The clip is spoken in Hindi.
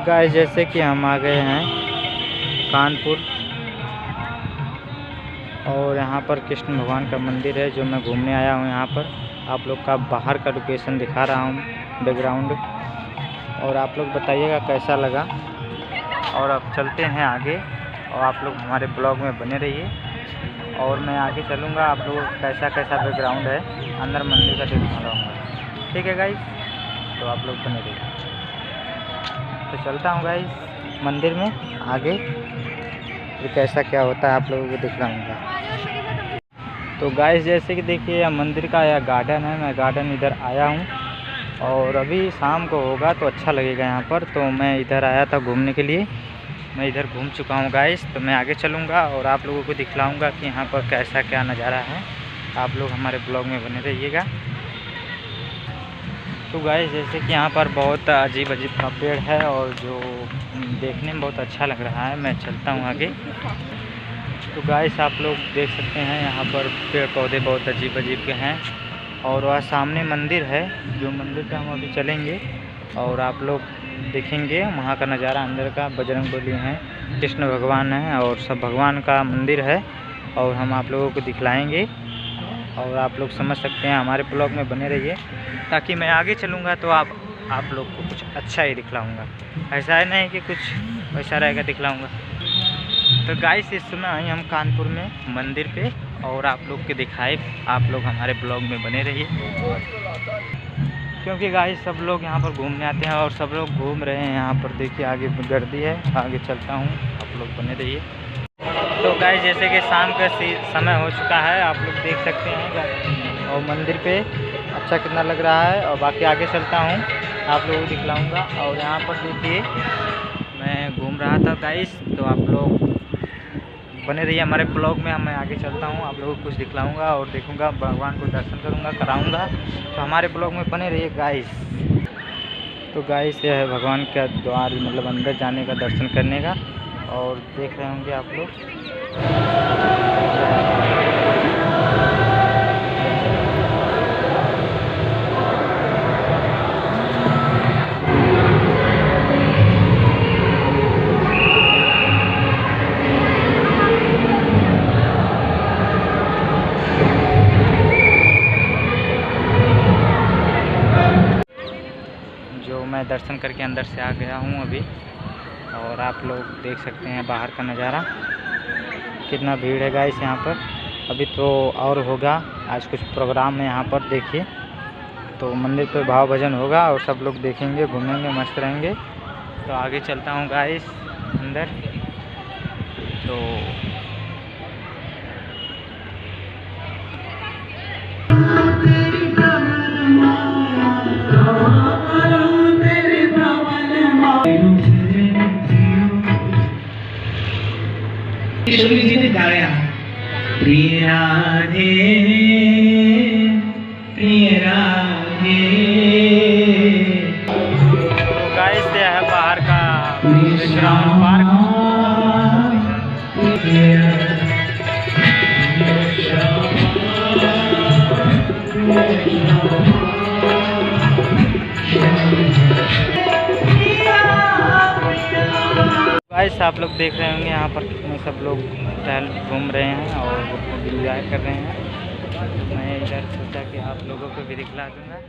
गाइस जैसे कि हम आ गए हैं कानपुर और यहाँ पर कृष्ण भगवान का मंदिर है जो मैं घूमने आया हूँ। यहाँ पर आप लोग का बाहर का लोकेशन दिखा रहा हूँ बैकग्राउंड, और आप लोग बताइएगा कैसा लगा। और अब चलते हैं आगे और आप लोग हमारे ब्लॉग में बने रहिए और मैं आगे चलूँगा, आप लोगों को कैसा कैसा बैकग्राउंड है अंदर मंदिर का दिखाऊँगा। ठीक है गाइस, तो आप लोग बने रहिए। तो चलता हूँ गाइस मंदिर में आगे, फिर कैसा क्या होता है आप लोगों को दिखलाऊँगा। तो गाइस जैसे कि देखिए यह मंदिर का यह गार्डन है, मैं गार्डन इधर आया हूँ और अभी शाम को होगा तो अच्छा लगेगा यहाँ पर। तो मैं इधर आया था घूमने के लिए, मैं इधर घूम चुका हूँ गाइस। तो मैं आगे चलूँगा और आप लोगों को दिखलाऊँगा कि यहाँ पर कैसा क्या नज़ारा है। आप लोग हमारे ब्लॉग में बने रहिएगा। तो गाइस जैसे कि यहाँ पर बहुत अजीब का पेड़ है और जो देखने में बहुत अच्छा लग रहा है। मैं चलता हूँ आगे। तो गाइस आप लोग देख सकते हैं यहाँ पर पेड़ पौधे बहुत अजीब के हैं और वह सामने मंदिर है, जो मंदिर पे हम अभी चलेंगे और आप लोग देखेंगे वहाँ का नज़ारा अंदर का। बजरंगबली हैं, कृष्ण भगवान हैं और सब भगवान का मंदिर है और हम आप लोगों को दिखलाएंगे और आप लोग समझ सकते हैं। हमारे ब्लॉग में बने रहिए ताकि मैं आगे चलूँगा तो आप लोग को कुछ अच्छा ही दिखलाऊँगा। ऐसा है नहीं कि कुछ वैसा रहेगा दिखलाऊँगा। तो गाइस इस समय हम कानपुर में मंदिर पे और आप लोग के दिखाए, आप लोग हमारे ब्लॉग में बने रहिए क्योंकि गाइस सब लोग यहाँ पर घूमने आते हैं और सब लोग घूम रहे हैं। यहाँ पर देखिए आगे गर्दी है, आगे चलता हूँ, आप लोग बने रहिए। तो गाइस जैसे कि शाम का समय हो चुका है, आप लोग देख सकते हैं और मंदिर पे अच्छा कितना लग रहा है। और बाकी आगे चलता हूँ, आप लोगों को दिखलाऊँगा। और यहाँ पर देखिए मैं घूम रहा था गाइस, तो आप लोग बने रहिए हमारे ब्लॉग में। मैं आगे चलता हूँ, आप लोगों को कुछ दिखलाऊंगा और देखूंगा, भगवान को दर्शन करूंगा, कराऊंगा। तो हमारे ब्लॉग में बने रहिए गाइस। तो गाइस यह है भगवान का द्वार, मतलब अंदर जाने का, दर्शन करने का। और देख रहे होंगे आप लोग जो मैं दर्शन करके अंदर से आ गया हूँ अभी। और आप लोग देख सकते हैं बाहर का नज़ारा, कितना भीड़ है गाइस यहाँ पर। अभी तो और होगा, आज कुछ प्रोग्राम है यहाँ पर देखिए। तो मंदिर पे भाव भजन होगा और सब लोग देखेंगे, घूमेंगे, मस्त रहेंगे। तो आगे चलता हूँ गाइस अंदर। तो किशोरी जी ने गाया प्रिय राधे प्रिय राधे। तो गाइस ये है बाहर का विश्राम पार्क। गाइस आप लोग देख रहे होंगे यहाँ पर कितने सब लोग टहल घूम रहे हैं और एंजॉय कर रहे हैं। मैं इधर सोचा कि आप लोगों को भी दिखला दूँगा।